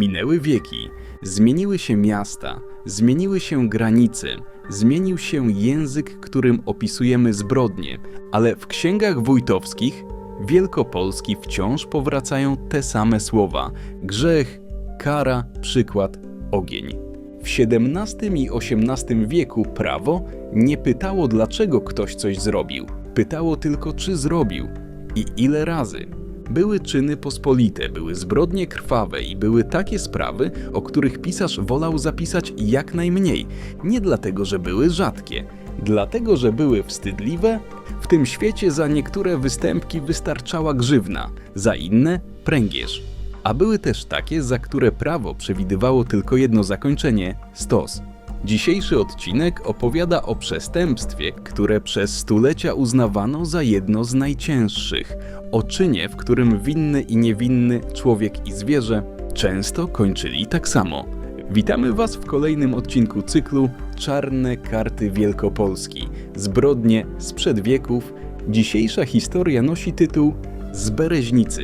Minęły wieki, zmieniły się miasta, zmieniły się granice, zmienił się język, którym opisujemy zbrodnie, ale w księgach wójtowskich Wielkopolski wciąż powracają te same słowa: grzech, kara, przykład, ogień. W XVII i XVIII wieku prawo nie pytało, dlaczego ktoś coś zrobił. Pytało tylko, czy zrobił i ile razy. Były czyny pospolite, były zbrodnie krwawe i były takie sprawy, o których pisarz wolał zapisać jak najmniej. Nie dlatego, że były rzadkie, dlatego, że były wstydliwe. W tym świecie za niektóre występki wystarczała grzywna, za inne pręgierz. A były też takie, za które prawo przewidywało tylko jedno zakończenie – stos. Dzisiejszy odcinek opowiada o przestępstwie, które przez stulecia uznawano za jedno z najcięższych. O czynie, w którym winny i niewinny człowiek i zwierzę często kończyli tak samo. Witamy Was w kolejnym odcinku cyklu Czarne karty Wielkopolski. Zbrodnie sprzed wieków. Dzisiejsza historia nosi tytuł Z Bereźnicy.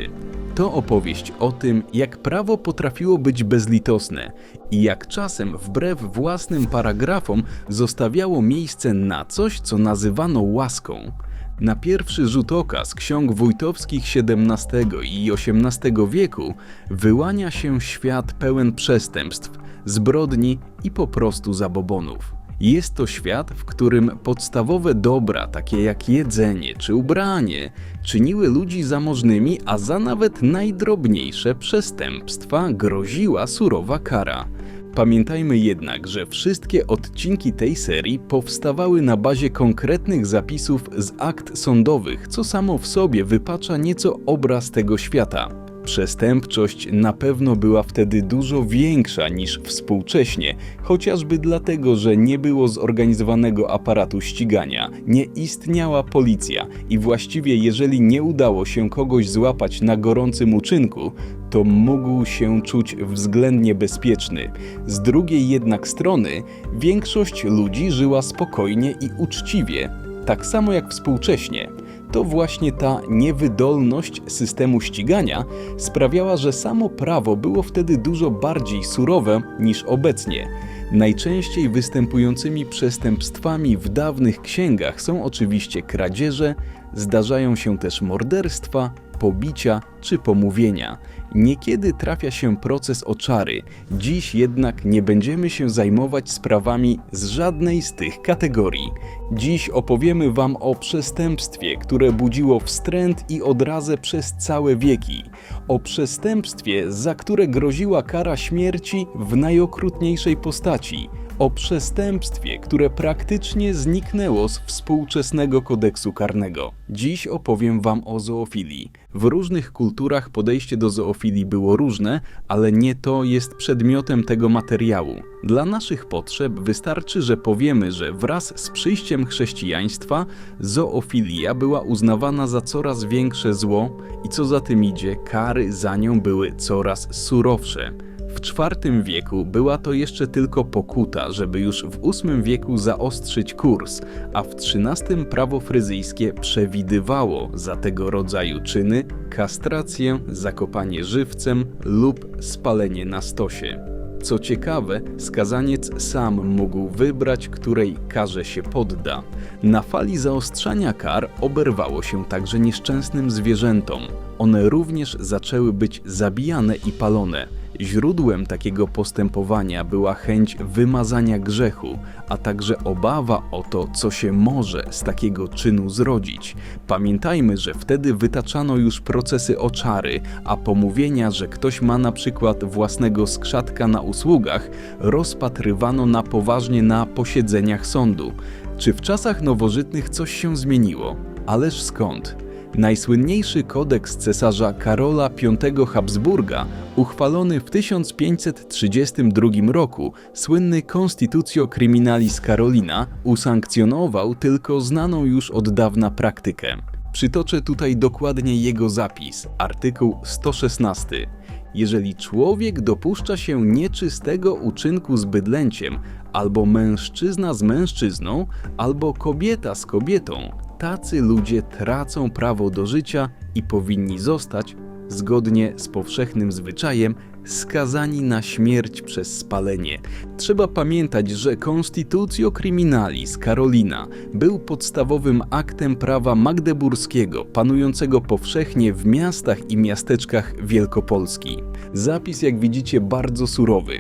To opowieść o tym, jak prawo potrafiło być bezlitosne i jak czasem wbrew własnym paragrafom zostawiało miejsce na coś, co nazywano łaską. Na pierwszy rzut oka z ksiąg wójtowskich XVII i XVIII wieku wyłania się świat pełen przestępstw, zbrodni i po prostu zabobonów. Jest to świat, w którym podstawowe dobra, takie jak jedzenie czy ubranie, czyniły ludzi zamożnymi, a za nawet najdrobniejsze przestępstwa groziła surowa kara. Pamiętajmy jednak, że wszystkie odcinki tej serii powstawały na bazie konkretnych zapisów z akt sądowych, co samo w sobie wypacza nieco obraz tego świata. Przestępczość na pewno była wtedy dużo większa niż współcześnie, chociażby dlatego, że nie było zorganizowanego aparatu ścigania, nie istniała policja i właściwie jeżeli nie udało się kogoś złapać na gorącym uczynku, to mógł się czuć względnie bezpieczny. Z drugiej jednak strony większość ludzi żyła spokojnie i uczciwie, tak samo jak współcześnie. To właśnie ta niewydolność systemu ścigania sprawiała, że samo prawo było wtedy dużo bardziej surowe niż obecnie. Najczęściej występującymi przestępstwami w dawnych księgach są oczywiście kradzieże, zdarzają się też morderstwa, pobicia czy pomówienia. Niekiedy trafia się proces o czary. Dziś jednak nie będziemy się zajmować sprawami z żadnej z tych kategorii. Dziś opowiemy Wam o przestępstwie, które budziło wstręt i odrazę przez całe wieki. O przestępstwie, za które groziła kara śmierci w najokrutniejszej postaci. O przestępstwie, które praktycznie zniknęło z współczesnego kodeksu karnego. Dziś opowiem Wam o zoofilii. W różnych kulturach podejście do zoofilii było różne, ale nie to jest przedmiotem tego materiału. Dla naszych potrzeb wystarczy, że powiemy, że wraz z przyjściem chrześcijaństwa zoofilia była uznawana za coraz większe zło i co za tym idzie, kary za nią były coraz surowsze. W IV wieku była to jeszcze tylko pokuta, żeby już w VIII wieku zaostrzyć kurs, a w XIII prawo fryzyjskie przewidywało za tego rodzaju czyny kastrację, zakopanie żywcem lub spalenie na stosie. Co ciekawe, skazaniec sam mógł wybrać, której karze się podda. Na fali zaostrzania kar oberwało się także nieszczęsnym zwierzętom. One również zaczęły być zabijane i palone. Źródłem takiego postępowania była chęć wymazania grzechu, a także obawa o to, co się może z takiego czynu zrodzić. Pamiętajmy, że wtedy wytaczano już procesy o czary, a pomówienia, że ktoś ma na przykład własnego skrzatka na usługach, rozpatrywano na poważnie na posiedzeniach sądu. Czy w czasach nowożytnych coś się zmieniło? Ależ skąd? Najsłynniejszy kodeks cesarza Karola V Habsburga, uchwalony w 1532 roku, słynny Constitutio Criminalis Carolina, usankcjonował tylko znaną już od dawna praktykę. Przytoczę tutaj dokładnie jego zapis, artykuł 116. Jeżeli człowiek dopuszcza się nieczystego uczynku z bydlęciem, albo mężczyzna z mężczyzną, albo kobieta z kobietą, tacy ludzie tracą prawo do życia i powinni zostać, zgodnie z powszechnym zwyczajem, skazani na śmierć przez spalenie. Trzeba pamiętać, że Constitutio Criminalis Carolina był podstawowym aktem prawa magdeburskiego, panującego powszechnie w miastach i miasteczkach Wielkopolski. Zapis, jak widzicie, bardzo surowy.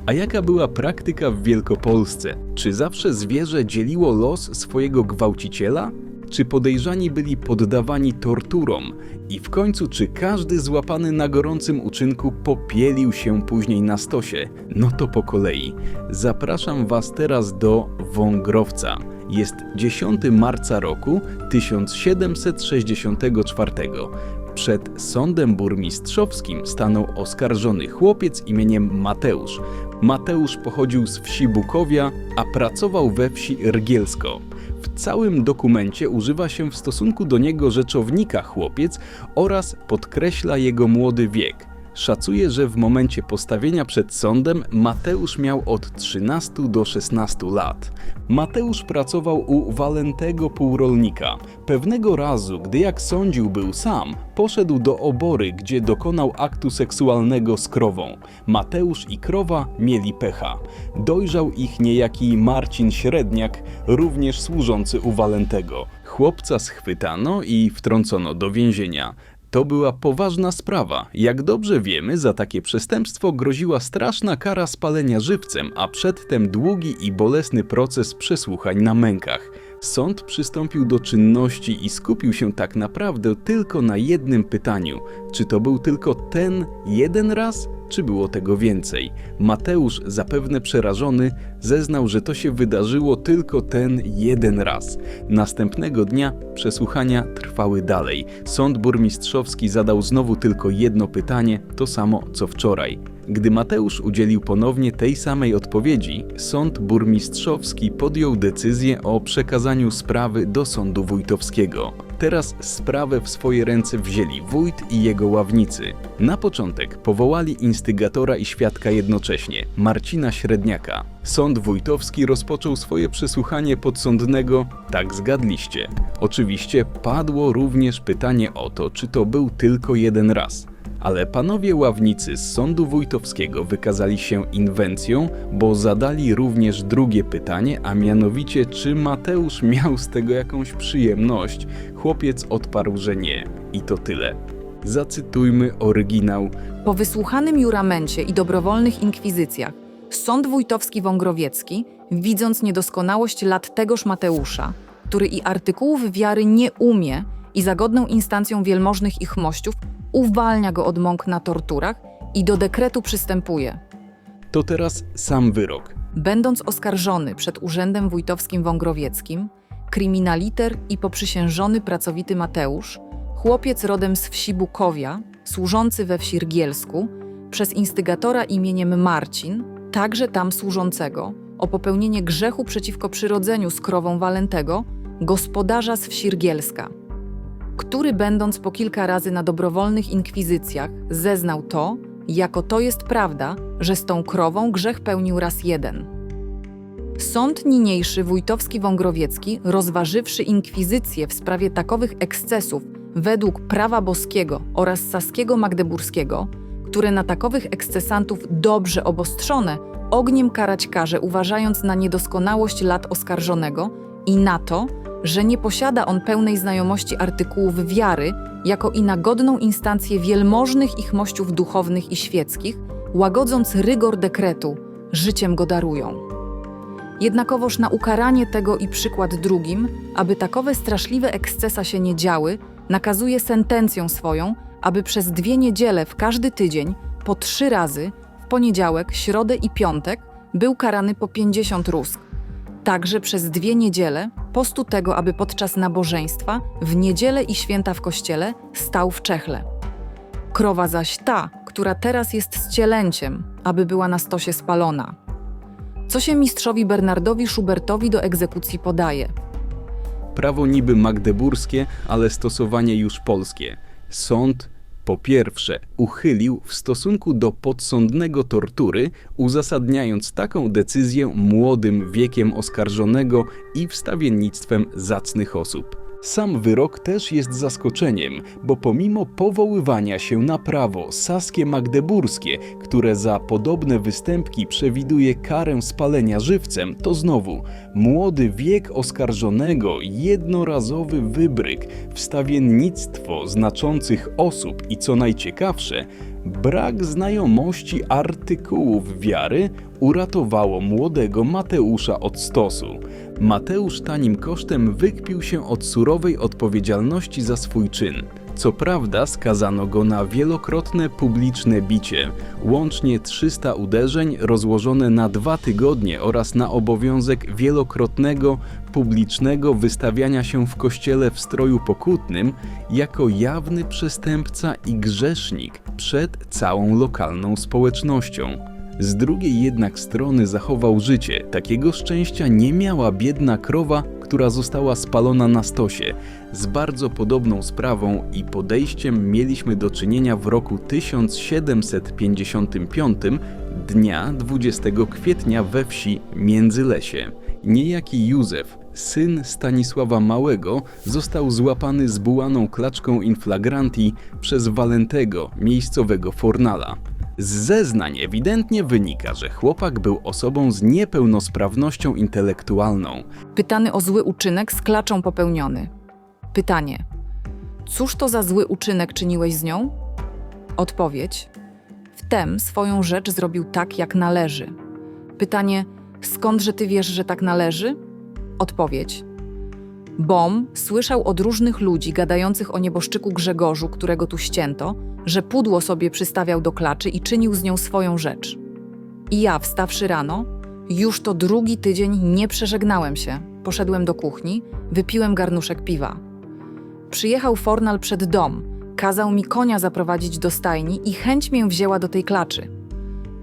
A jaka była praktyka w Wielkopolsce? Czy zawsze zwierzę dzieliło los swojego gwałciciela? Czy podejrzani byli poddawani torturom? I w końcu, czy każdy złapany na gorącym uczynku popielił się później na stosie? No to po kolei. Zapraszam Was teraz do Wągrowca. Jest 10 marca roku 1764. Przed sądem burmistrzowskim stanął oskarżony chłopiec imieniem Mateusz. Mateusz pochodził z wsi Bukowia, a pracował we wsi Rgielsko. W całym dokumencie używa się w stosunku do niego rzeczownika chłopiec oraz podkreśla jego młody wiek. Szacuje, że w momencie postawienia przed sądem Mateusz miał od 13 do 16 lat. Mateusz pracował u Walentego półrolnika. Pewnego razu, gdy jak sądził był sam, poszedł do obory, gdzie dokonał aktu seksualnego z krową. Mateusz i krowa mieli pecha. Dojrzał ich niejaki Marcin Średniak, również służący u Walentego. Chłopca schwytano i wtrącono do więzienia. To była poważna sprawa. Jak dobrze wiemy, za takie przestępstwo groziła straszna kara spalenia żywcem, a przedtem długi i bolesny proces przesłuchań na mękach. Sąd przystąpił do czynności i skupił się tak naprawdę tylko na jednym pytaniu. Czy to był tylko ten jeden raz, czy było tego więcej? Mateusz, zapewne przerażony, zeznał, że to się wydarzyło tylko ten jeden raz. Następnego dnia przesłuchania trwały dalej. Sąd burmistrzowski zadał znowu tylko jedno pytanie, to samo co wczoraj. Gdy Mateusz udzielił ponownie tej samej odpowiedzi, sąd burmistrzowski podjął decyzję o przekazaniu sprawy do sądu wójtowskiego. Teraz sprawę w swoje ręce wzięli wójt i jego ławnicy. Na początek powołali instygatora i świadka jednocześnie, Marcina Średniaka. Sąd wójtowski rozpoczął swoje przesłuchanie podsądnego, tak zgadliście. Oczywiście padło również pytanie o to, czy to był tylko jeden raz. Ale panowie ławnicy z sądu wójtowskiego wykazali się inwencją, bo zadali również drugie pytanie, a mianowicie, czy Mateusz miał z tego jakąś przyjemność. Chłopiec odparł, że nie. I to tyle. Zacytujmy oryginał. Po wysłuchanym juramencie i dobrowolnych inkwizycjach, sąd wójtowski wągrowiecki, widząc niedoskonałość lat tegoż Mateusza, który i artykułów wiary nie umie i za godną instancją wielmożnych ich mościów, uwalnia go od mąk na torturach i do dekretu przystępuje. To teraz sam wyrok. Będąc oskarżony przed Urzędem Wójtowskim Wągrowieckim, kryminaliter i poprzysiężony pracowity Mateusz, chłopiec rodem z wsi Bukowia, służący we wsi Rgielsku, przez instygatora imieniem Marcin, także tam służącego, o popełnienie grzechu przeciwko przyrodzeniu z krową Walentego, gospodarza z wsi Rgielska, który będąc po kilka razy na dobrowolnych inkwizycjach zeznał to, jako to jest prawda, że z tą krową grzech pełnił raz jeden. Sąd niniejszy wójtowski wągrowiecki, rozważywszy inkwizycję w sprawie takowych ekscesów według prawa boskiego oraz saskiego magdeburskiego, które na takowych ekscesantów dobrze obostrzone, ogniem karać każe, uważając na niedoskonałość lat oskarżonego i na to, że nie posiada on pełnej znajomości artykułów wiary, jako i na godną instancję wielmożnych ich mościów duchownych i świeckich, łagodząc rygor dekretu, życiem go darują. Jednakowoż na ukaranie tego i przykład drugim, aby takowe straszliwe ekscesa się nie działy, nakazuje sentencją swoją, aby przez 2 niedziele w każdy tydzień, po 3 razy, w poniedziałek, środę i piątek, był karany po 50 rusk. Także przez 2 niedziele, postu tego, aby podczas nabożeństwa, w niedzielę i święta w kościele, stał w czechle. Krowa zaś ta, która teraz jest z cielęciem, aby była na stosie spalona. Co się mistrzowi Bernardowi Schubertowi do egzekucji podaje? Prawo niby magdeburskie, ale stosowanie już polskie. Sąd po pierwsze uchylił w stosunku do podsądnego tortury, uzasadniając taką decyzję młodym wiekiem oskarżonego i wstawiennictwem zacnych osób. Sam wyrok też jest zaskoczeniem, bo pomimo powoływania się na prawo saskie magdeburskie, które za podobne występki przewiduje karę spalenia żywcem, to znowu młody wiek oskarżonego, jednorazowy wybryk, wstawiennictwo znaczących osób i co najciekawsze, brak znajomości artykułów wiary uratowało młodego Mateusza od stosu. Mateusz tanim kosztem wykpił się od surowej odpowiedzialności za swój czyn. Co prawda skazano go na wielokrotne publiczne bicie, łącznie 300 uderzeń rozłożone na 2 tygodnie oraz na obowiązek wielokrotnego publicznego wystawiania się w kościele w stroju pokutnym jako jawny przestępca i grzesznik przed całą lokalną społecznością. Z drugiej jednak strony zachował życie. Takiego szczęścia nie miała biedna krowa, która została spalona na stosie. Z bardzo podobną sprawą i podejściem mieliśmy do czynienia w roku 1755, dnia 20 kwietnia we wsi Międzylesie. Niejaki Józef, syn Stanisława Małego, został złapany zbułaną klaczką in flagranti przez Walentego, miejscowego fornala. Z zeznań ewidentnie wynika, że chłopak był osobą z niepełnosprawnością intelektualną. Pytany o zły uczynek z klaczą popełniony. Pytanie. Cóż to za zły uczynek czyniłeś z nią? Odpowiedź. Wtem swoją rzecz zrobił tak, jak należy. Pytanie. Skądże ty wiesz, że tak należy? Odpowiedź. Bom słyszał od różnych ludzi gadających o nieboszczyku Grzegorzu, którego tu ścięto, że pudło sobie przystawiał do klaczy i czynił z nią swoją rzecz. I ja, wstawszy rano, już to 2. tydzień nie przeżegnałem się. Poszedłem do kuchni, wypiłem garnuszek piwa. Przyjechał fornal przed dom, kazał mi konia zaprowadzić do stajni i chęć mię wzięła do tej klaczy.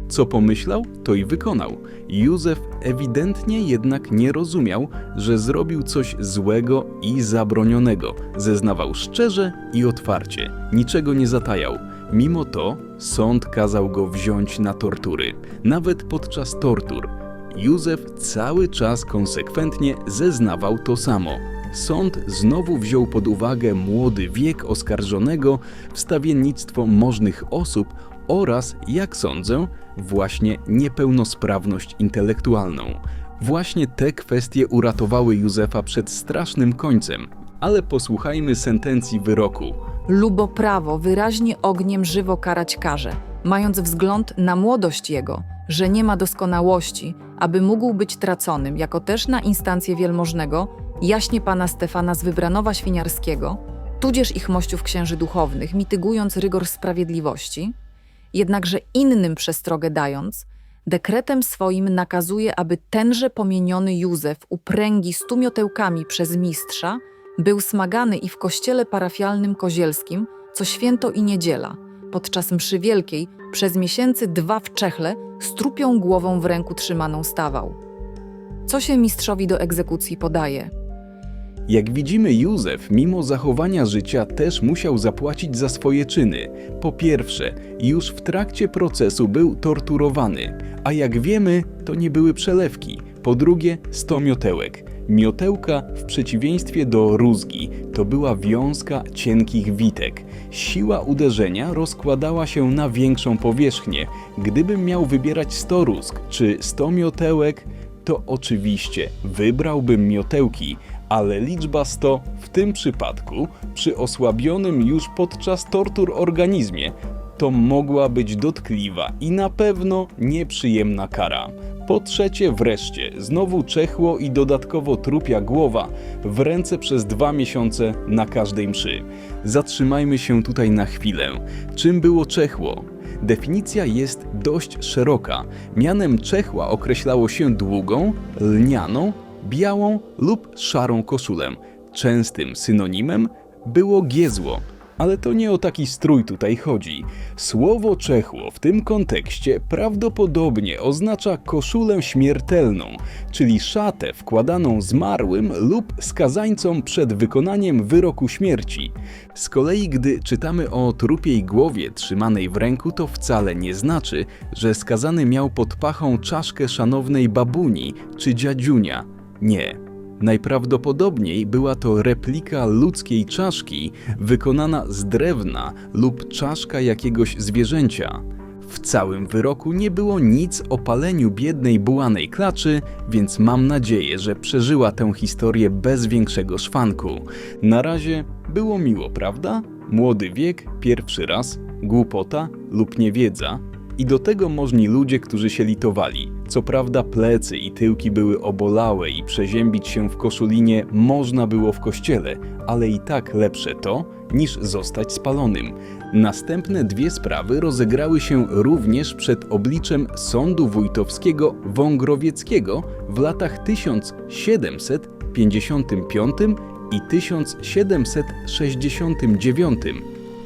Co pomyślał, to i wykonał. Józef ewidentnie jednak nie rozumiał, że zrobił coś złego i zabronionego. Zeznawał szczerze i otwarcie. Niczego nie zatajał. Mimo to sąd kazał go wziąć na tortury. Nawet podczas tortur Józef cały czas konsekwentnie zeznawał to samo. Sąd znowu wziął pod uwagę młody wiek oskarżonego, wstawiennictwo możnych osób oraz, jak sądzę, właśnie niepełnosprawność intelektualną. Właśnie te kwestie uratowały Józefa przed strasznym końcem. Ale posłuchajmy sentencji wyroku. Lubo prawo wyraźnie ogniem żywo karać karze, mając wzgląd na młodość jego, że nie ma doskonałości, aby mógł być traconym, jako też na instancję wielmożnego, jaśnie pana Stefana z Wybranowa Świniarskiego, tudzież ich mościów księży duchownych, mitygując rygor sprawiedliwości, jednakże innym przestrogę dając, dekretem swoim nakazuje, aby tenże pomieniony Józef u pręgi 100 miotełkami przez mistrza był smagany i w kościele parafialnym kozielskim co święto i niedziela, podczas mszy wielkiej przez miesięcy 2 w czechle z trupią głową w ręku trzymaną stawał. Co się mistrzowi do egzekucji podaje? Jak widzimy, Józef, mimo zachowania życia, też musiał zapłacić za swoje czyny. Po pierwsze, już w trakcie procesu był torturowany, a jak wiemy, to nie były przelewki. Po drugie, 100 miotełek. Miotełka, w przeciwieństwie do rózgi, to była wiązka cienkich witek. Siła uderzenia rozkładała się na większą powierzchnię. Gdybym miał wybierać 100 rózg czy 100 miotełek, to oczywiście wybrałbym miotełki, ale liczba 100 w tym przypadku, przy osłabionym już podczas tortur organizmie, to mogła być dotkliwa i na pewno nieprzyjemna kara. Po trzecie wreszcie, znowu czechło i dodatkowo trupia głowa w ręce przez 2 miesiące na każdej mszy. Zatrzymajmy się tutaj na chwilę. Czym było czechło? Definicja jest dość szeroka. Mianem czechła określało się długą, lnianą, białą lub szarą koszulę. Częstym synonimem było giezło. Ale to nie o taki strój tutaj chodzi. Słowo czechło w tym kontekście prawdopodobnie oznacza koszulę śmiertelną, czyli szatę wkładaną zmarłym lub skazańcom przed wykonaniem wyroku śmierci. Z kolei gdy czytamy o trupiej głowie trzymanej w ręku, to wcale nie znaczy, że skazany miał pod pachą czaszkę szanownej babuni czy dziadziunia. Nie. Najprawdopodobniej była to replika ludzkiej czaszki wykonana z drewna lub czaszka jakiegoś zwierzęcia. W całym wyroku nie było nic o paleniu biednej bułanej klaczy, więc mam nadzieję, że przeżyła tę historię bez większego szwanku. Na razie było miło, prawda? Młody wiek, pierwszy raz, głupota lub niewiedza. I do tego możni ludzie, którzy się litowali. Co prawda plecy i tyłki były obolałe i przeziębić się w koszulinie można było w kościele, ale i tak lepsze to, niż zostać spalonym. Następne dwie sprawy rozegrały się również przed obliczem Sądu Wójtowskiego Wągrowieckiego w latach 1755 i 1769.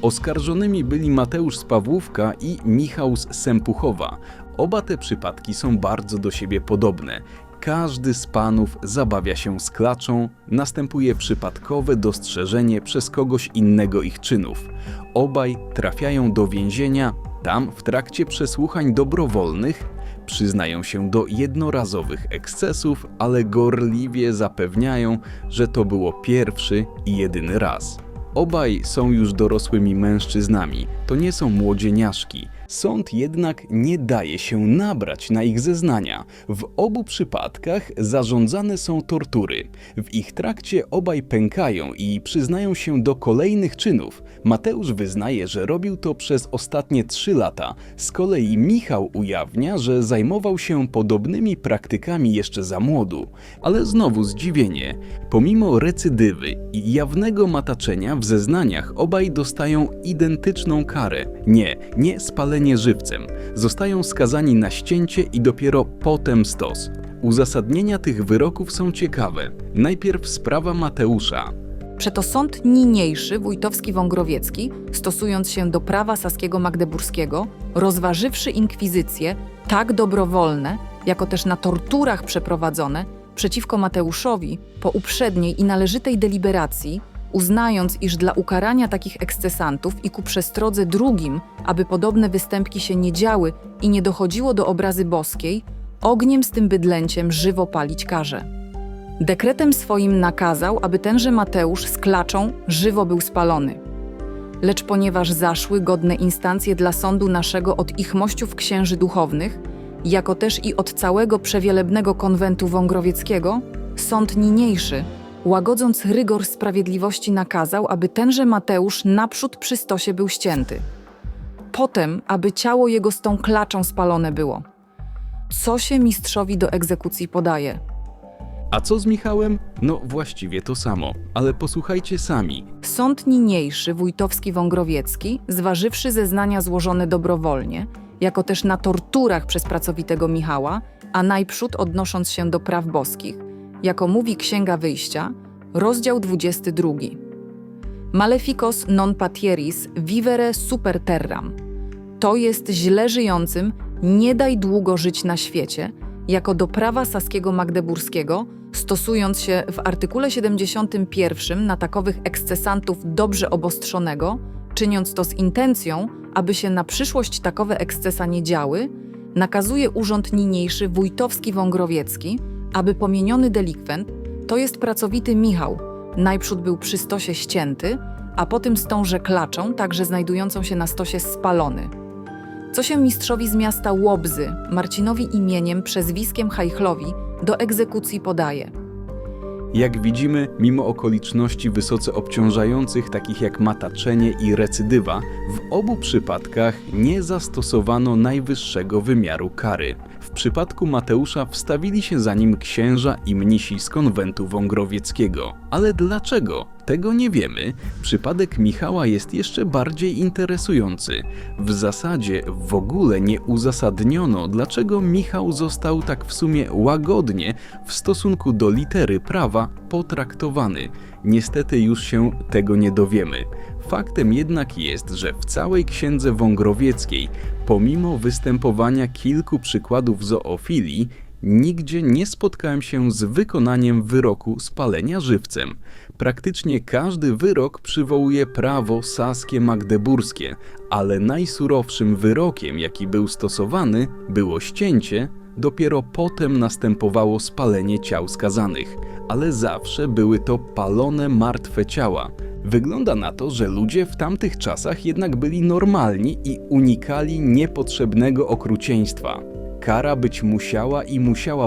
Oskarżonymi byli Mateusz z Pawłówka i Michał z Sempuchowa. Oba te przypadki są bardzo do siebie podobne. Każdy z panów zabawia się z klaczą, następuje przypadkowe dostrzeżenie przez kogoś innego ich czynów. Obaj trafiają do więzienia, tam w trakcie przesłuchań dobrowolnych przyznają się do jednorazowych ekscesów, ale gorliwie zapewniają, że to było pierwszy i jedyny raz. Obaj są już dorosłymi mężczyznami, to nie są młodzieniaszki. Sąd jednak nie daje się nabrać na ich zeznania. W obu przypadkach zarządzane są tortury. W ich trakcie obaj pękają i przyznają się do kolejnych czynów. Mateusz wyznaje, że robił to przez ostatnie 3 lata. Z kolei Michał ujawnia, że zajmował się podobnymi praktykami jeszcze za młodu. Ale znowu zdziwienie. Pomimo recydywy i jawnego mataczenia w zeznaniach obaj dostają identyczną karę. Nie spalenie żywcem. Zostają skazani na ścięcie i dopiero potem stos. Uzasadnienia tych wyroków są ciekawe. Najpierw sprawa Mateusza. Przeto sąd niniejszy wójtowski wągrowiecki, stosując się do prawa saskiego magdeburskiego, rozważywszy inkwizycje, tak dobrowolne, jako też na torturach przeprowadzone, przeciwko Mateuszowi, po uprzedniej i należytej deliberacji, uznając, iż dla ukarania takich ekscesantów i ku przestrodze drugim, aby podobne występki się nie działy i nie dochodziło do obrazy boskiej, ogniem z tym bydlęciem żywo palić karze. Dekretem swoim nakazał, aby tenże Mateusz z klaczą żywo był spalony. Lecz ponieważ zaszły godne instancje dla sądu naszego od ich mościów księży duchownych, jako też i od całego przewielebnego konwentu wągrowieckiego, sąd niniejszy, łagodząc rygor sprawiedliwości, nakazał, aby tenże Mateusz naprzód przy stosie był ścięty. Potem, aby ciało jego z tą klaczą spalone było. Co się mistrzowi do egzekucji podaje? A co z Michałem? No właściwie to samo, ale posłuchajcie sami. Sąd niniejszy wójtowski wągrowiecki, zważywszy zeznania złożone dobrowolnie, jako też na torturach przez pracowitego Michała, a najprzód odnosząc się do praw boskich, jako mówi Księga Wyjścia, rozdział 22. Maleficos non patieris vivere super terram. To jest źle żyjącym, nie daj długo żyć na świecie, jako do prawa saskiego magdeburskiego, stosując się w artykule 71 na takowych ekscesantów dobrze obostrzonego, czyniąc to z intencją, aby się na przyszłość takowe ekscesa nie działy, nakazuje urząd niniejszy wójtowski wągrowiecki, aby pomieniony delikwent, to jest pracowity Michał, najprzód był przy stosie ścięty, a potem z tąże klaczą, także znajdującą się na stosie spalony. Co się mistrzowi z miasta Łobzy, Marcinowi imieniem, przezwiskiem Hajchlowi, do egzekucji podaje. Jak widzimy, mimo okoliczności wysoce obciążających, takich jak mataczenie i recydywa, w obu przypadkach nie zastosowano najwyższego wymiaru kary. W przypadku Mateusza wstawili się za nim księża i mnisi z konwentu wągrowieckiego. Ale dlaczego? Tego nie wiemy. Przypadek Michała jest jeszcze bardziej interesujący. W zasadzie w ogóle nie uzasadniono, dlaczego Michał został tak w sumie łagodnie w stosunku do litery prawa potraktowany. Niestety już się tego nie dowiemy. Faktem jednak jest, że w całej księdze wągrowieckiej, pomimo występowania kilku przykładów zoofilii, nigdzie nie spotkałem się z wykonaniem wyroku spalenia żywcem. Praktycznie każdy wyrok przywołuje prawo saskie magdeburskie, ale najsurowszym wyrokiem, jaki był stosowany, było ścięcie Dopiero potem następowało spalenie ciał skazanych, ale zawsze były to palone martwe ciała. Wygląda na to, że ludzie w tamtych czasach jednak byli normalni i unikali niepotrzebnego okrucieństwa. Kara być musiała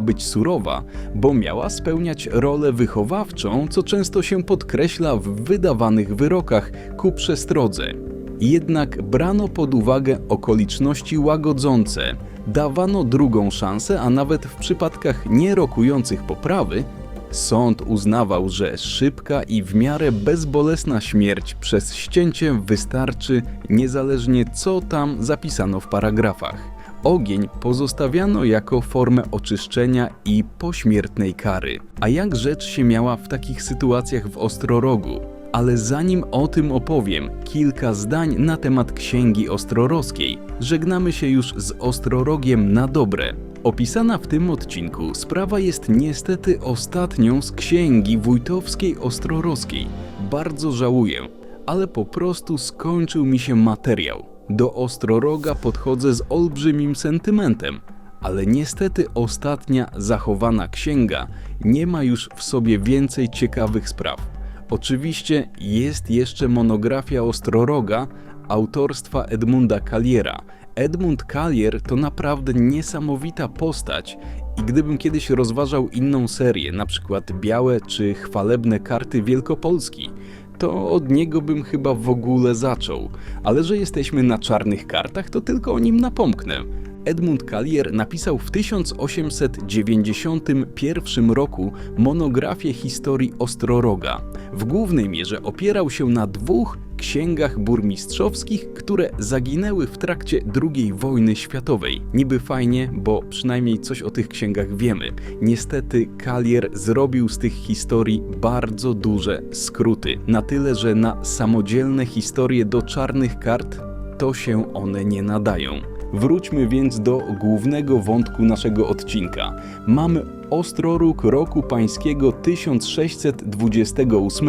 być surowa, bo miała spełniać rolę wychowawczą, co często się podkreśla w wydawanych wyrokach ku przestrodze. Jednak brano pod uwagę okoliczności łagodzące, dawano drugą szansę, a nawet w przypadkach nie rokujących poprawy, sąd uznawał, że szybka i w miarę bezbolesna śmierć przez ścięcie wystarczy, niezależnie co tam zapisano w paragrafach. Ogień pozostawiano jako formę oczyszczenia i pośmiertnej kary. A jak rzecz się miała w takich sytuacjach w Ostrorogu? Ale zanim o tym opowiem, kilka zdań na temat Księgi Ostrorowskiej. Żegnamy się już z Ostrorogiem na dobre. Opisana w tym odcinku sprawa jest niestety ostatnią z Księgi Wójtowskiej Ostrorowskiej. Bardzo żałuję, ale po prostu skończył mi się materiał. Do Ostroroga podchodzę z olbrzymim sentymentem, ale niestety ostatnia zachowana księga nie ma już w sobie więcej ciekawych spraw. Oczywiście jest jeszcze monografia Ostroroga autorstwa Edmunda Colliera. Edmund Collier to naprawdę niesamowita postać i gdybym kiedyś rozważał inną serię, na przykład Białe czy Chwalebne karty Wielkopolski, to od niego bym chyba w ogóle zaczął. Ale że jesteśmy na czarnych kartach, to tylko o nim napomknę. Edmund Collier napisał w 1891 roku monografię historii Ostroroga. W głównej mierze opierał się na 2 księgach burmistrzowskich, które zaginęły w trakcie II wojny światowej. Niby fajnie, bo przynajmniej coś o tych księgach wiemy. Niestety Collier zrobił z tych historii bardzo duże skróty. Na tyle, że na samodzielne historie do czarnych kart to się one nie nadają. Wróćmy więc do głównego wątku naszego odcinka. Mamy Ostroróg roku pańskiego 1628.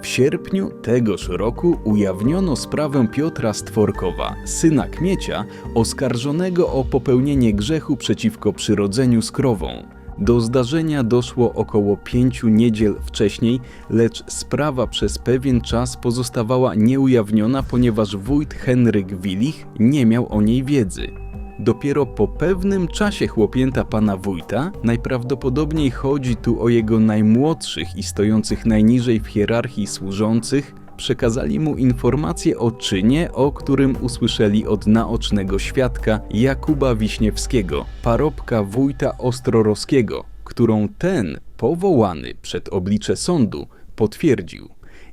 W sierpniu tegoż roku ujawniono sprawę Piotra Stworkowa, syna Kmiecia, oskarżonego o popełnienie grzechu przeciwko przyrodzeniu z krową. Do zdarzenia doszło około 5 niedziel wcześniej, lecz sprawa przez pewien czas pozostawała nieujawniona, ponieważ wójt Henryk Willich nie miał o niej wiedzy. Dopiero po pewnym czasie chłopięta pana wójta, najprawdopodobniej chodzi tu o jego najmłodszych i stojących najniżej w hierarchii służących, przekazali mu informację o czynie, o którym usłyszeli od naocznego świadka Jakuba Wiśniewskiego, parobka wójta Ostrorowskiego, którą ten, powołany przed oblicze sądu, potwierdził.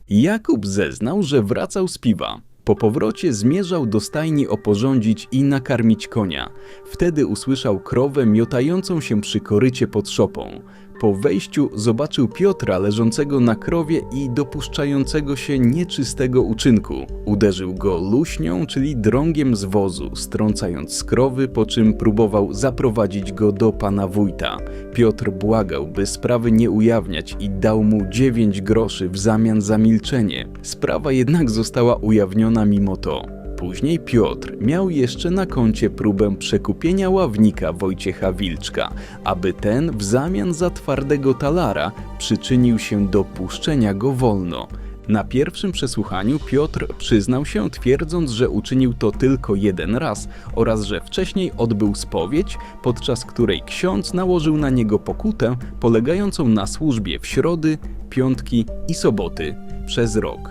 Jakub zeznał, że wracał z piwa. Po powrocie zmierzał do stajni oporządzić i nakarmić konia. Wtedy usłyszał krowę miotającą się przy korycie pod szopą. Po wejściu zobaczył Piotra leżącego na krowie i dopuszczającego się nieczystego uczynku. Uderzył go luśnią, czyli drągiem z wozu, strącając z krowy, po czym próbował zaprowadzić go do pana wójta. Piotr błagał, by sprawy nie ujawniać i dał mu 9 groszy w zamian za milczenie. Sprawa jednak została ujawniona mimo to. Później Piotr miał jeszcze na koncie próbę przekupienia ławnika Wojciecha Wilczka, aby ten w zamian za twardego talara przyczynił się do puszczenia go wolno. Na pierwszym przesłuchaniu Piotr przyznał się, twierdząc, że uczynił to tylko 1 raz oraz że wcześniej odbył spowiedź, podczas której ksiądz nałożył na niego pokutę polegającą na służbie w środy, piątki i soboty przez rok.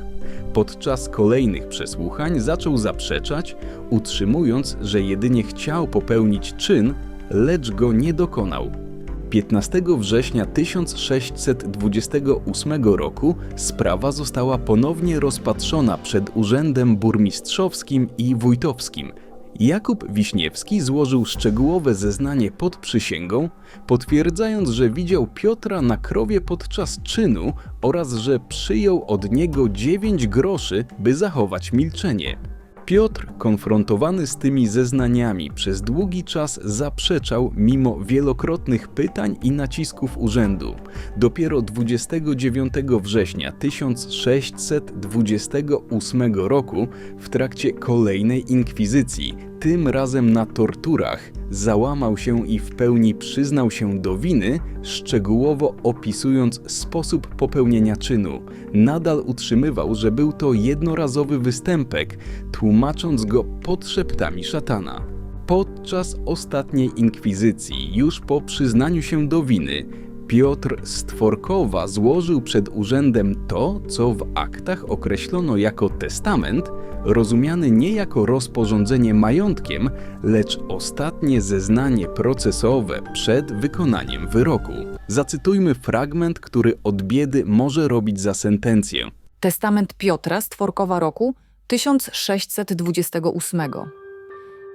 Podczas kolejnych przesłuchań zaczął zaprzeczać, utrzymując, że jedynie chciał popełnić czyn, lecz go nie dokonał. 15 września 1628 roku sprawa została ponownie rozpatrzona przed urzędem burmistrzowskim i wójtowskim. Jakub Wiśniewski złożył szczegółowe zeznanie pod przysięgą, potwierdzając, że widział Piotra na krowie podczas czynu oraz że przyjął od niego 9 groszy, by zachować milczenie. Piotr, konfrontowany z tymi zeznaniami, przez długi czas zaprzeczał mimo wielokrotnych pytań i nacisków urzędu. Dopiero 29 września 1628 roku, w trakcie kolejnej inkwizycji, tym razem na torturach, załamał się i w pełni przyznał się do winy, szczegółowo opisując sposób popełnienia czynu. Nadal utrzymywał, że był to jednorazowy występek, tłumacząc go podszeptami szatana. Podczas ostatniej inkwizycji, już po przyznaniu się do winy, Piotr z Tworkowa złożył przed urzędem to, co w aktach określono jako testament, rozumiany nie jako rozporządzenie majątkiem, lecz ostatnie zeznanie procesowe przed wykonaniem wyroku. Zacytujmy fragment, który od biedy może robić za sentencję. Testament Piotra z Tworkowa roku 1628.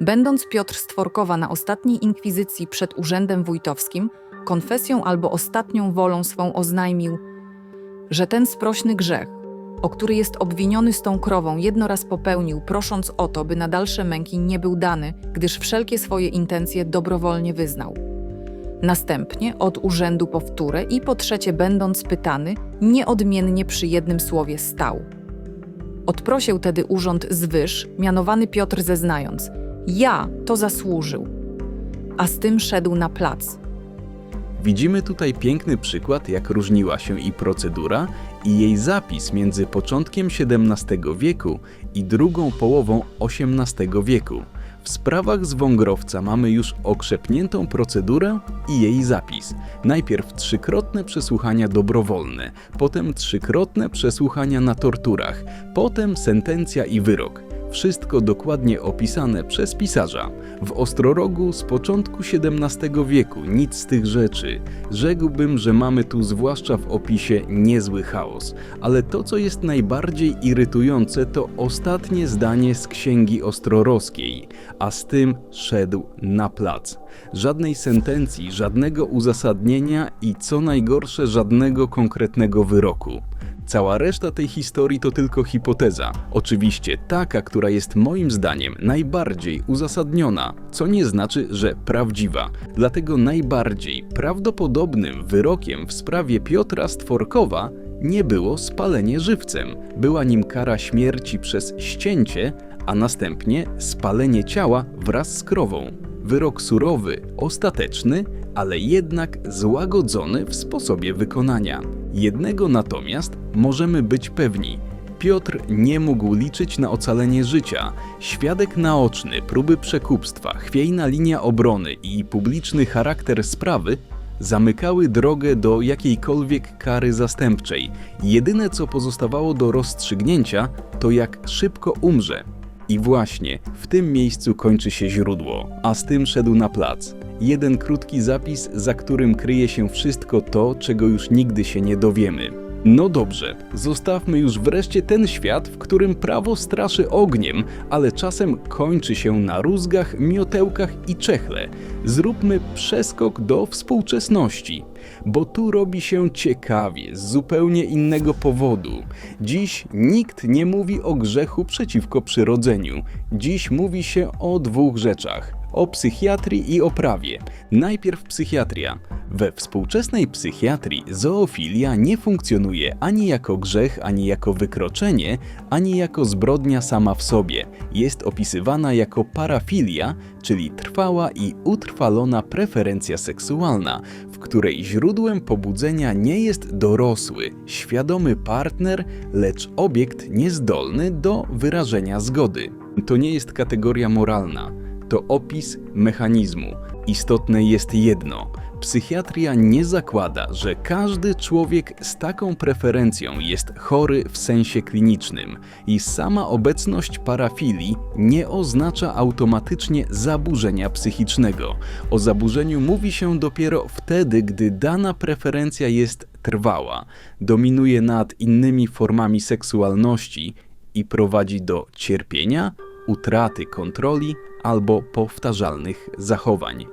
Będąc Piotr z Tworkowa na ostatniej inkwizycji przed urzędem wójtowskim, konfesją albo ostatnią wolą swą oznajmił, że ten sprośny grzech, o który jest obwiniony z tą krową, jednoraz popełnił, prosząc o to, by na dalsze męki nie był dany, gdyż wszelkie swoje intencje dobrowolnie wyznał. Następnie od urzędu powtórę i po trzecie, będąc pytany, nieodmiennie przy jednym słowie stał. Odprosił tedy urząd zwyż, mianowany Piotr zeznając: ja to zasłużył. A z tym szedł na plac. Widzimy tutaj piękny przykład, jak różniła się i procedura, i jej zapis między początkiem XVII wieku i drugą połową XVIII wieku. W sprawach z Wągrowca mamy już okrzepniętą procedurę i jej zapis. Najpierw trzykrotne przesłuchania dobrowolne, potem trzykrotne przesłuchania na torturach, potem sentencja i wyrok. Wszystko dokładnie opisane przez pisarza. W Ostrorogu z początku XVII wieku nic z tych rzeczy. Rzekłbym, że mamy tu zwłaszcza w opisie niezły chaos. Ale to, co jest najbardziej irytujące, to ostatnie zdanie z Księgi Ostrorowskiej. A z tym szedł na plac. Żadnej sentencji, żadnego uzasadnienia i co najgorsze, żadnego konkretnego wyroku. Cała reszta tej historii to tylko hipoteza. Oczywiście taka, która jest moim zdaniem najbardziej uzasadniona, co nie znaczy, że prawdziwa. Dlatego najbardziej prawdopodobnym wyrokiem w sprawie Piotra z Tworkowa nie było spalenie żywcem. Była nim kara śmierci przez ścięcie, a następnie spalenie ciała wraz z krową. Wyrok surowy, ostateczny, ale jednak złagodzony w sposobie wykonania. Jednego natomiast możemy być pewni. Piotr nie mógł liczyć na ocalenie życia. Świadek naoczny, próby przekupstwa, chwiejna linia obrony i publiczny charakter sprawy zamykały drogę do jakiejkolwiek kary zastępczej. Jedyne, co pozostawało do rozstrzygnięcia, to jak szybko umrze. I właśnie w tym miejscu kończy się źródło, a z tym szedł na plac. Jeden krótki zapis, za którym kryje się wszystko to, czego już nigdy się nie dowiemy. No dobrze, zostawmy już wreszcie ten świat, w którym prawo straszy ogniem, ale czasem kończy się na rózgach, miotełkach i czechle. Zróbmy przeskok do współczesności, bo tu robi się ciekawie, z zupełnie innego powodu. Dziś nikt nie mówi o grzechu przeciwko przyrodzeniu. Dziś mówi się o dwóch rzeczach. O psychiatrii i o prawie. Najpierw psychiatria. We współczesnej psychiatrii zoofilia nie funkcjonuje ani jako grzech, ani jako wykroczenie, ani jako zbrodnia sama w sobie. Jest opisywana jako parafilia, czyli trwała i utrwalona preferencja seksualna, w której źródłem pobudzenia nie jest dorosły, świadomy partner, lecz obiekt niezdolny do wyrażenia zgody. To nie jest kategoria moralna. To opis mechanizmu. Istotne jest jedno. Psychiatria nie zakłada, że każdy człowiek z taką preferencją jest chory w sensie klinicznym i sama obecność parafilii nie oznacza automatycznie zaburzenia psychicznego. O zaburzeniu mówi się dopiero wtedy, gdy dana preferencja jest trwała, dominuje nad innymi formami seksualności i prowadzi do cierpienia, utraty kontroli albo powtarzalnych zachowań.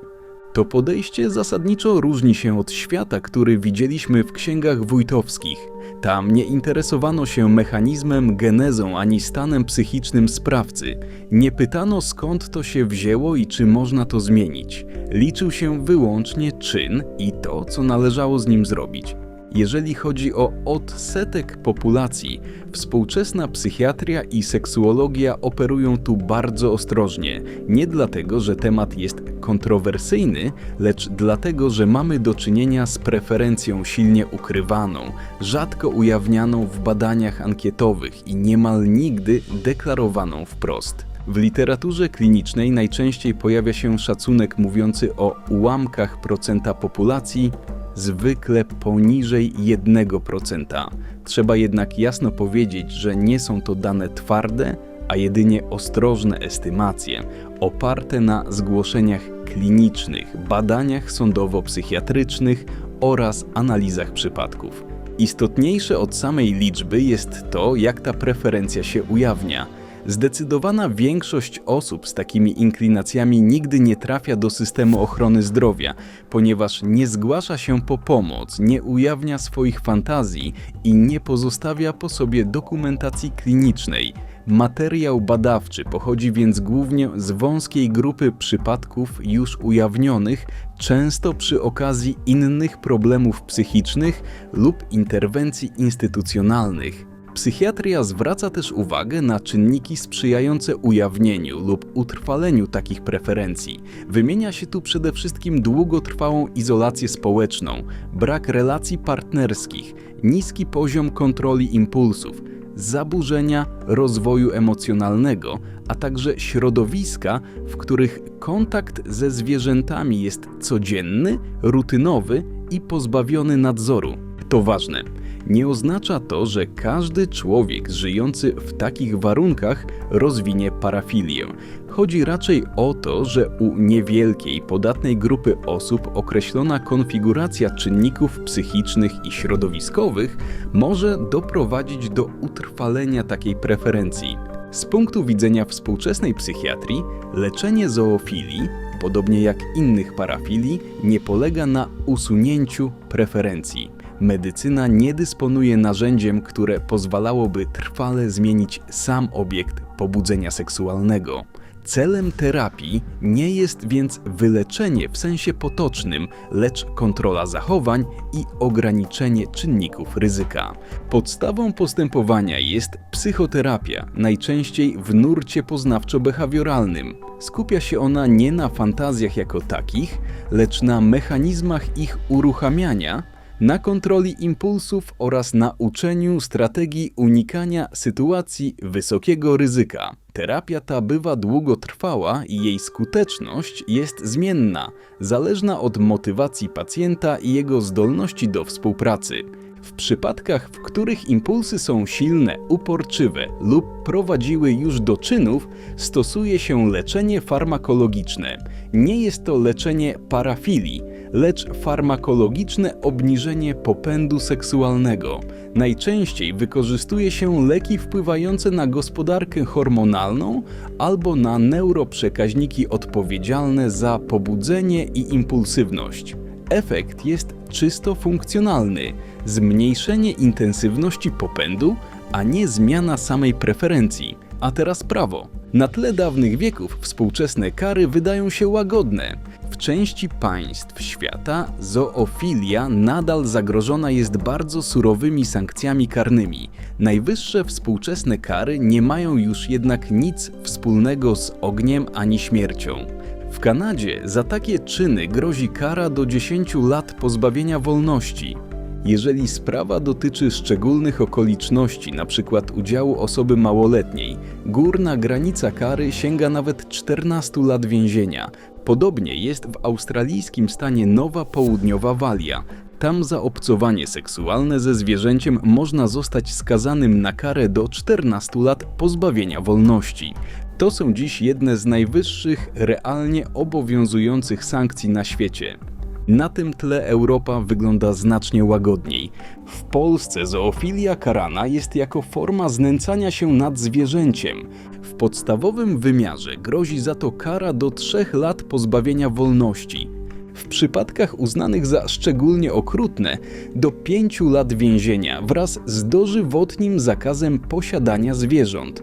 To podejście zasadniczo różni się od świata, który widzieliśmy w księgach wójtowskich. Tam nie interesowano się mechanizmem, genezą ani stanem psychicznym sprawcy. Nie pytano, skąd to się wzięło i czy można to zmienić. Liczył się wyłącznie czyn i to, co należało z nim zrobić. Jeżeli chodzi o odsetek populacji, współczesna psychiatria i seksuologia operują tu bardzo ostrożnie. Nie dlatego, że temat jest kontrowersyjny, lecz dlatego, że mamy do czynienia z preferencją silnie ukrywaną, rzadko ujawnianą w badaniach ankietowych i niemal nigdy deklarowaną wprost. W literaturze klinicznej najczęściej pojawia się szacunek mówiący o ułamkach procenta populacji, zwykle poniżej 1%. Trzeba jednak jasno powiedzieć, że nie są to dane twarde, a jedynie ostrożne estymacje, oparte na zgłoszeniach klinicznych, badaniach sądowo-psychiatrycznych oraz analizach przypadków. Istotniejsze od samej liczby jest to, jak ta preferencja się ujawnia. Zdecydowana większość osób z takimi inklinacjami nigdy nie trafia do systemu ochrony zdrowia, ponieważ nie zgłasza się po pomoc, nie ujawnia swoich fantazji i nie pozostawia po sobie dokumentacji klinicznej. Materiał badawczy pochodzi więc głównie z wąskiej grupy przypadków już ujawnionych, często przy okazji innych problemów psychicznych lub interwencji instytucjonalnych. Psychiatria zwraca też uwagę na czynniki sprzyjające ujawnieniu lub utrwaleniu takich preferencji. Wymienia się tu przede wszystkim długotrwałą izolację społeczną, brak relacji partnerskich, niski poziom kontroli impulsów, zaburzenia rozwoju emocjonalnego, a także środowiska, w których kontakt ze zwierzętami jest codzienny, rutynowy i pozbawiony nadzoru. To ważne. Nie oznacza to, że każdy człowiek żyjący w takich warunkach rozwinie parafilię. Chodzi raczej o to, że u niewielkiej, podatnej grupy osób określona konfiguracja czynników psychicznych i środowiskowych może doprowadzić do utrwalenia takiej preferencji. Z punktu widzenia współczesnej psychiatrii, leczenie zoofilii, podobnie jak innych parafilii, nie polega na usunięciu preferencji. Medycyna nie dysponuje narzędziem, które pozwalałoby trwale zmienić sam obiekt pobudzenia seksualnego. Celem terapii nie jest więc wyleczenie w sensie potocznym, lecz kontrola zachowań i ograniczenie czynników ryzyka. Podstawą postępowania jest psychoterapia, najczęściej w nurcie poznawczo-behawioralnym. Skupia się ona nie na fantazjach jako takich, lecz na mechanizmach ich uruchamiania, na kontroli impulsów oraz na uczeniu strategii unikania sytuacji wysokiego ryzyka. Terapia ta bywa długotrwała i jej skuteczność jest zmienna, zależna od motywacji pacjenta i jego zdolności do współpracy. W przypadkach, w których impulsy są silne, uporczywe lub prowadziły już do czynów, stosuje się leczenie farmakologiczne. Nie jest to leczenie parafilii, lecz farmakologiczne obniżenie popędu seksualnego. Najczęściej wykorzystuje się leki wpływające na gospodarkę hormonalną albo na neuroprzekaźniki odpowiedzialne za pobudzenie i impulsywność. Efekt jest czysto funkcjonalny, zmniejszenie intensywności popędu, a nie zmiana samej preferencji. A teraz prawo. Na tle dawnych wieków współczesne kary wydają się łagodne. W części państw świata zoofilia nadal zagrożona jest bardzo surowymi sankcjami karnymi. Najwyższe współczesne kary nie mają już jednak nic wspólnego z ogniem ani śmiercią. W Kanadzie za takie czyny grozi kara do 10 lat pozbawienia wolności. Jeżeli sprawa dotyczy szczególnych okoliczności, np. udziału osoby małoletniej, górna granica kary sięga nawet 14 lat więzienia. Podobnie jest w australijskim stanie Nowa Południowa Walia. Tam za obcowanie seksualne ze zwierzęciem można zostać skazanym na karę do 14 lat pozbawienia wolności. To są dziś jedne z najwyższych realnie obowiązujących sankcji na świecie. Na tym tle Europa wygląda znacznie łagodniej. W Polsce zoofilia karana jest jako forma znęcania się nad zwierzęciem. W podstawowym wymiarze grozi za to kara do 3 lat pozbawienia wolności. W przypadkach uznanych za szczególnie okrutne do 5 lat więzienia wraz z dożywotnim zakazem posiadania zwierząt.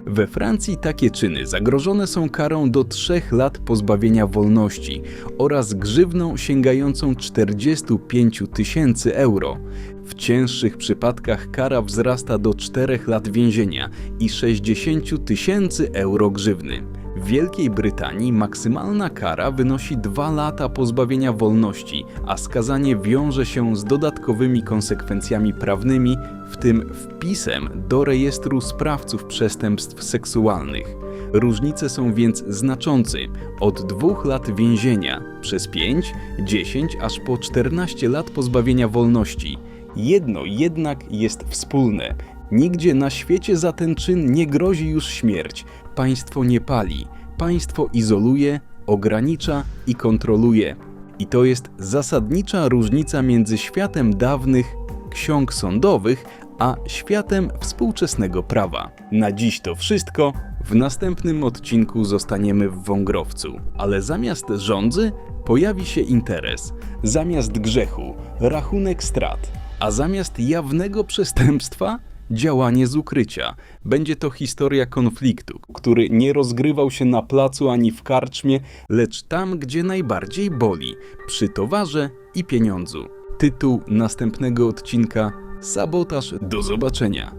We Francji takie czyny zagrożone są karą do 3 lat pozbawienia wolności oraz grzywną sięgającą 45 000 euro. W cięższych przypadkach kara wzrasta do 4 lat więzienia i 60 000 euro grzywny. W Wielkiej Brytanii maksymalna kara wynosi 2 lata pozbawienia wolności, a skazanie wiąże się z dodatkowymi konsekwencjami prawnymi, w tym wpisem do rejestru sprawców przestępstw seksualnych. Różnice są więc znaczące, od 2 lat więzienia przez 5, 10 aż po 14 lat pozbawienia wolności. Jedno jednak jest wspólne. Nigdzie na świecie za ten czyn nie grozi już śmierć. Państwo nie pali. Państwo izoluje, ogranicza i kontroluje. I to jest zasadnicza różnica między światem dawnych ksiąg sądowych, a światem współczesnego prawa. Na dziś to wszystko. W następnym odcinku zostaniemy w Wągrowcu. Ale zamiast żądzy pojawi się interes. Zamiast grzechu rachunek strat. A zamiast jawnego przestępstwa działanie z ukrycia. Będzie to historia konfliktu, który nie rozgrywał się na placu ani w karczmie, lecz tam, gdzie najbardziej boli, przy towarze i pieniądzu. Tytuł następnego odcinka: Sabotaż. Do zobaczenia.